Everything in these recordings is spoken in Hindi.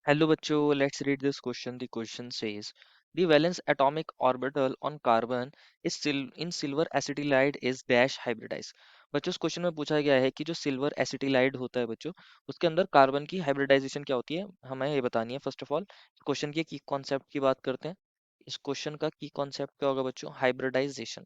Hello बच्चों, let's read this question. The question says, the valence atomic orbital on carbon is in silver acetylide is dash hybridized. बच्चों इस क्वेश्चन में पूछा गया है कि जो सिल्वर एसिटिलाइड होता है बच्चों, उसके अंदर कार्बन की हाइब्रिडाइजेशन क्या होती है, हमें ये बतानी है। फर्स्ट ऑफ ऑल क्वेश्चन की की कॉन्सेप्ट की बात करते हैं। इस क्वेश्चन का की कॉन्सेप्ट क्या होगा बच्चों? हाइब्रिडाइजेशन।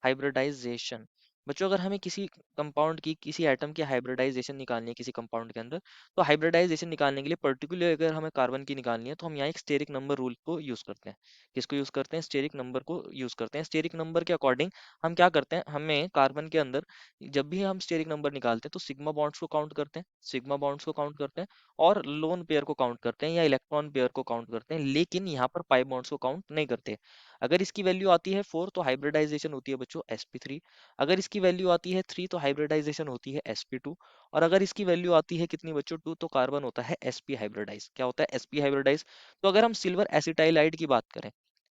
हाइब्रिडाइजेशन बच्चों, अगर हमें किसी कंपाउंड की किसी एटम की हाइब्रिडाइजेशन निकालनी है किसी कंपाउंड के अंदर, तो हाइब्रिडाइजेशन निकालने के लिए पर्टिकुलर अगर हमें कार्बन की निकालनी है तो हम यहाँ एक स्टेरिक नंबर रूल को यूज करते हैं। किसको यूज करते हैं? स्टेरिक नंबर को यूज करते हैं। स्टेरिक नंबर के अकॉर्डिंग हम क्या करते हैं, हमें कार्बन के अंदर जब भी हम स्टेरिक नंबर निकालते हैं तो सिग्मा बॉन्ड्स को काउंट करते हैं, सिग्मा बॉन्ड्स को काउंट करते हैं, और लोन पेयर को काउंट करते हैं या इलेक्ट्रॉन पेयर को काउंट करते हैं, लेकिन यहाँ पर पाई बॉन्ड्स को काउंट नहीं करते। अगर इसकी वैल्यू आती है 4 तो हाइब्रिडाइजेशन होती है बच्चों sp3। अगर इसकी वैल्यू आती है 3 तो हाइब्रिडाइजेशन होती है sp2। और अगर इसकी वैल्यू आती है कितनी बच्चों? 2 तो कार्बन होता है sp हाइब्रिडाइज। क्या होता है? sp hybridise. तो अगर हम सिल्वर एसिटाइलाइड की बात करें,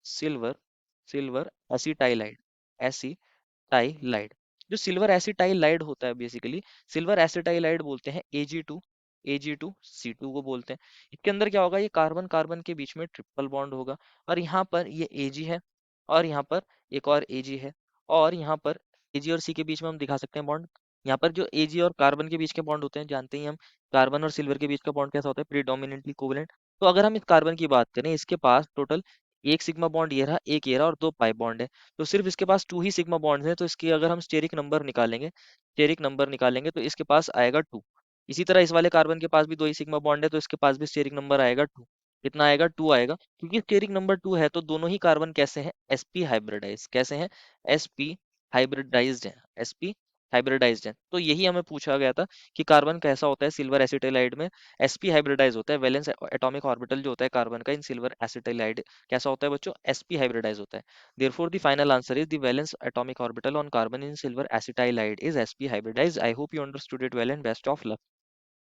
सिल्वर सिल्वर एसिटाइलाइड, एसिटाइलाइड, जो सिल्वर एसिटाइलाइड होता है बेसिकली, सिल्वर एसिटाइलाइड बोलते हैं Ag2, Ag2C2 को बोलते हैं। इसके अंदर क्या होगा? ये कार्बन कार्बन के बीच में ट्रिपल बॉन्ड होगा, और यहाँ पर ये Ag है, और यहाँ पर एक और Ag है, और यहाँ पर Ag और C के बीच में हम दिखा सकते हैं बॉन्ड। यहाँ पर जो Ag और कार्बन के बीच के बॉन्ड होते हैं, जानते ही हम कार्बन और सिल्वर के बीच का बॉन्ड कैसा होता है? Predominantly covalent. तो अगर हम इस कार्बन की बात करें, इसके पास टोटल एक सिग्मा बॉन्ड ये रहा, एक ये रहा, और दो पाई बॉन्ड है। तो सिर्फ इसके पास 2 ही सिग्मा बॉन्ड्स हैं, तो इसकी अगर हम स्टेरिक नंबर निकालेंगे, स्टेरिक नंबर निकालेंगे तो इसके पास आएगा 2। इसी तरह इस वाले कार्बन के पास भी 2 ही सिग्मा बॉन्ड है, तो इसके पास भी स्टेरिक नंबर आएगा 2। कितना आएगा? 2 आएगा। क्योंकि स्टेरिक नंबर 2 है तो दोनों ही कार्बन कैसे हैं? sp hybridise. कैसे हैं? sp हाइब्रिडाइज्ड हैं, sp हाइब्रिडाइज्ड हैं। तो यही हमें पूछा गया था कि कार्बन कैसा होता है सिल्वर एसिटाइलाइड में? sp हाइब्रिडाइज होता है। वैलेंस एटॉमिक ऑर्बिटल जो होता है कार्बन का इन सिल्वर एसिटाइलाइड कैसा होता है बच्चों? sp हाइब्रिडाइज होता है। Therefore, the final answer is the valence atomic orbital on carbon in silver acetylide is sp hybridized. I hope you understood it well and best of luck.